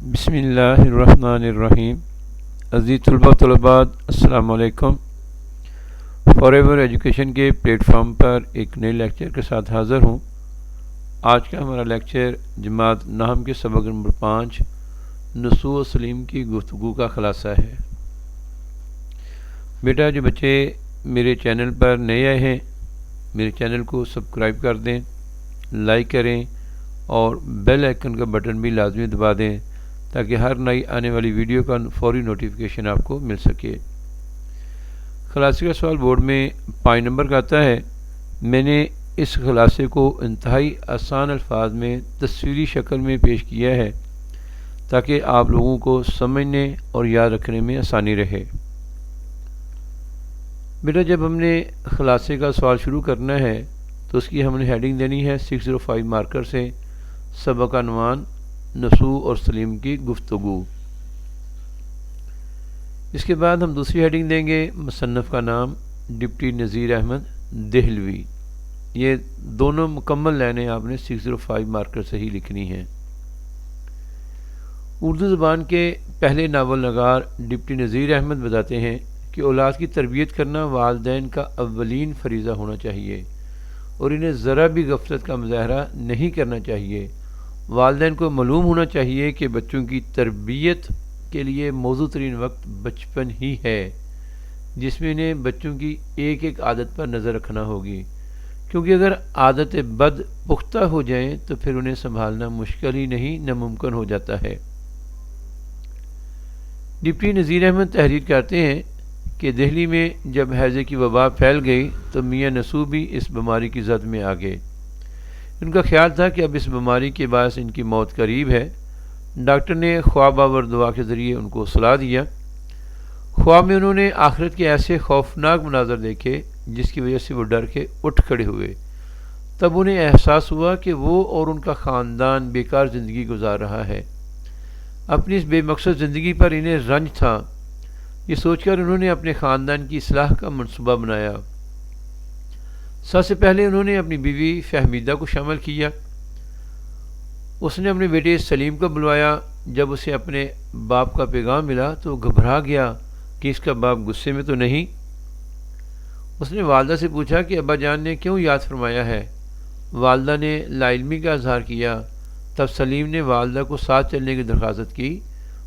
بسم اللہ الرحمن الرحیم۔ عزیز طلباء و طلبات، السلام علیکم۔ فار ایور ایجوکیشن کے پلیٹ فارم پر ایک نئے لیکچر کے ساتھ حاضر ہوں۔ آج کا ہمارا لیکچر جماعت نحو کے سبق نمبر 5 نصوح و سلیم کی گفتگو کا خلاصہ ہے۔ بیٹا جو بچے میرے چینل پر نئے آئے ہیں، میرے چینل کو سبسکرائب کر دیں، لائک کریں اور بیل آئیکن کا بٹن بھی لازمی دبا دیں تاکہ ہر نئی آنے والی ویڈیو کا فوری نوٹیفیکیشن آپ کو مل سکے۔ خلاصے کا سوال بورڈ میں 5 نمبر کا آتا ہے۔ میں نے اس خلاصے کو انتہائی آسان الفاظ میں تصویری شکل میں پیش کیا ہے تاکہ آپ لوگوں کو سمجھنے اور یاد رکھنے میں آسانی رہے۔ بیٹا جب ہم نے خلاصے کا سوال شروع کرنا ہے تو اس کی ہم نے ہیڈنگ دینی ہے 605 مارکر سے، سبق عنوان نصوح اور سلیم کی گفتگو۔ اس کے بعد ہم دوسری ہیڈنگ دیں گے، مصنف کا نام ڈپٹی نذیر احمد دہلوی۔ یہ دونوں مکمل لائنیں آپ نے 605 مارکر سے ہی لکھنی ہیں۔ اردو زبان کے پہلے ناول نگار ڈپٹی نذیر احمد بتاتے ہیں کہ اولاد کی تربیت کرنا والدین کا اولین فریضہ ہونا چاہیے اور انہیں ذرا بھی غفلت کا مظاہرہ نہیں کرنا چاہیے۔ والدین کو معلوم ہونا چاہیے کہ بچوں کی تربیت کے لیے موزوں ترین وقت بچپن ہی ہے، جس میں انہیں بچوں کی ایک ایک عادت پر نظر رکھنا ہوگی، کیونکہ اگر عادت بد پختہ ہو جائیں تو پھر انہیں سنبھالنا مشکل ہی نہیں ناممکن ہو جاتا ہے۔ ڈپٹی نذیر احمد تحریر کرتے ہیں کہ دہلی میں جب ہیضے کی وبا پھیل گئی تو میاں نصوح بھی اس بیماری کی زد میں آ گئے۔ ان کا خیال تھا کہ اب اس بیماری کے باعث ان کی موت قریب ہے۔ ڈاکٹر نے خواب آور دعا کے ذریعے ان کو صلاح دیا۔ خواب میں انہوں نے آخرت کے ایسے خوفناک مناظر دیکھے جس کی وجہ سے وہ ڈر کے اٹھ کھڑے ہوئے۔ تب انہیں احساس ہوا کہ وہ اور ان کا خاندان بیکار زندگی گزار رہا ہے۔ اپنی اس بے مقصد زندگی پر انہیں رنج تھا۔ یہ سوچ کر انہوں نے اپنے خاندان کی اصلاح کا منصوبہ بنایا۔ سب سے پہلے انہوں نے اپنی بیوی فہمیدہ کو شامل کیا۔ اس نے اپنے بیٹے سلیم کو بلوایا۔ جب اسے اپنے باپ کا پیغام ملا تو وہ گھبرا گیا کہ اس کا باپ غصے میں تو نہیں۔ اس نے والدہ سے پوچھا کہ ابا جان نے کیوں یاد فرمایا ہے۔ والدہ نے لا علمی کا اظہار کیا۔ تب سلیم نے والدہ کو ساتھ چلنے کی درخواست کی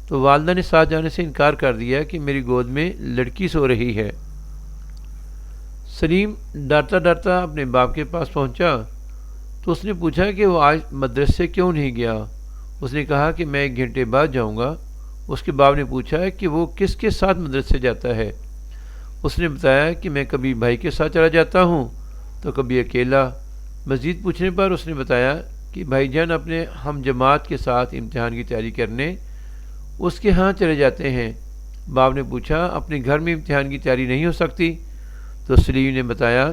تو والدہ نے ساتھ جانے سے انکار کر دیا کہ میری گود میں لڑکی سو رہی ہے۔ سلیم ڈرتا ڈرتا اپنے باپ کے پاس پہنچا تو اس نے پوچھا کہ وہ آج مدرسے کیوں نہیں گیا۔ اس نے کہا کہ میں 1 گھنٹے بعد جاؤں گا۔ اس کے باپ نے پوچھا کہ وہ کس کے ساتھ مدرسے جاتا ہے۔ اس نے بتایا کہ میں کبھی بھائی کے ساتھ چلا جاتا ہوں تو کبھی اکیلا۔ مزید پوچھنے پر اس نے بتایا کہ بھائی جان اپنے ہم جماعت کے ساتھ امتحان کی تیاری کرنے اس کے ہاں چلے جاتے ہیں۔ باپ نے پوچھا اپنے گھر میں امتحان کی تیاری نہیں ہو سکتی؟ تو سلیم نے بتایا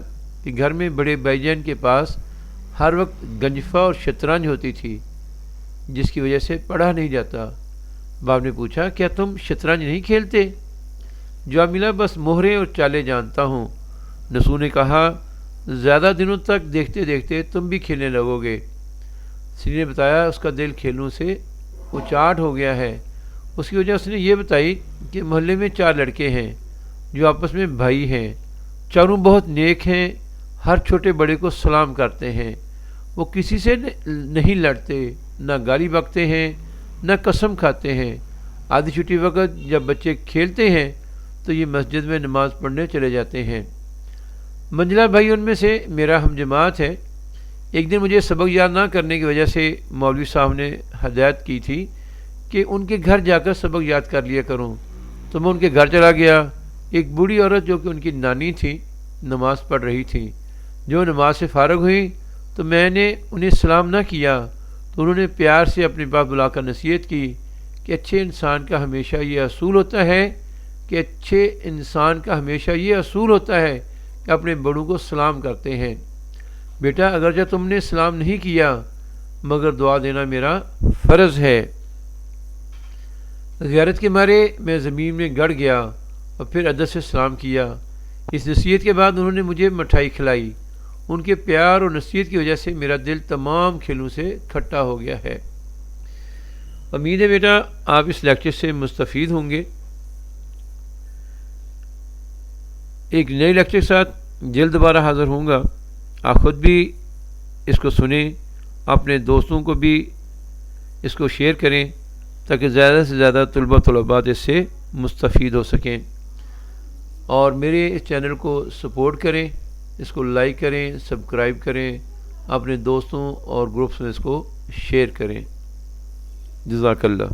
کہ گھر میں بڑے بھائی جان کے پاس ہر وقت گنجفہ اور شطرنج ہوتی تھی جس کی وجہ سے پڑھا نہیں جاتا۔ باپ نے پوچھا کیا تم شطرنج نہیں کھیلتے؟ جواب ملا بس مہرے اور چالیں جانتا ہوں۔ نصوح نے کہا زیادہ دنوں تک دیکھتے دیکھتے تم بھی کھیلنے لگو گے۔ سلیم نے بتایا اس کا دل کھیلوں سے اچاٹ ہو گیا ہے۔ اس کی وجہ اس نے یہ بتائی کہ محلے میں 4 لڑکے ہیں جو آپس میں بھائی ہیں، چاروں بہت نیک ہیں، ہر چھوٹے بڑے کو سلام کرتے ہیں، وہ کسی سے نہیں لڑتے، نہ گالی بکتے ہیں، نہ قسم کھاتے ہیں۔ آدھی چھٹی وقت جب بچے کھیلتے ہیں تو یہ مسجد میں نماز پڑھنے چلے جاتے ہیں۔ منجلا بھائی ان میں سے میرا ہم جماعت ہے۔ ایک دن مجھے سبق یاد نہ کرنے کی وجہ سے مولوی صاحب نے ہدایت کی تھی کہ ان کے گھر جا کر سبق یاد کر لیا کروں، تو میں ان کے گھر چلا گیا۔ ایک بوڑھی عورت جو کہ ان کی نانی تھی نماز پڑھ رہی تھی۔ جو نماز سے فارغ ہوئی تو میں نے انہیں سلام نہ کیا تو انہوں نے پیار سے اپنے پاس بلا کر نصیحت کی کہ اچھے انسان کا ہمیشہ یہ اصول ہوتا ہے کہ اپنے بڑوں کو سلام کرتے ہیں۔ بیٹا اگرچہ تم نے سلام نہیں کیا مگر دعا دینا میرا فرض ہے۔ غیرت کے مارے میں زمین میں گڑ گیا اور پھر ادب سے سلام کیا۔ اس نصیحت کے بعد انہوں نے مجھے مٹھائی کھلائی۔ ان کے پیار اور نصیحت کی وجہ سے میرا دل تمام کھیلوں سے کھٹا ہو گیا ہے۔ امید ہے بیٹا آپ اس لیکچر سے مستفید ہوں گے۔ ایک نئے لیکچر کے ساتھ جلد دوبارہ حاضر ہوں گا۔ آپ خود بھی اس کو سنیں، اپنے دوستوں کو بھی اس کو شیئر کریں تاکہ زیادہ سے زیادہ طلباء اس سے مستفید ہو سکیں، اور میرے اس چینل کو سپورٹ کریں، اس کو لائک کریں، سبسکرائب کریں، اپنے دوستوں اور گروپس میں اس کو شیئر کریں۔ جزاک اللہ۔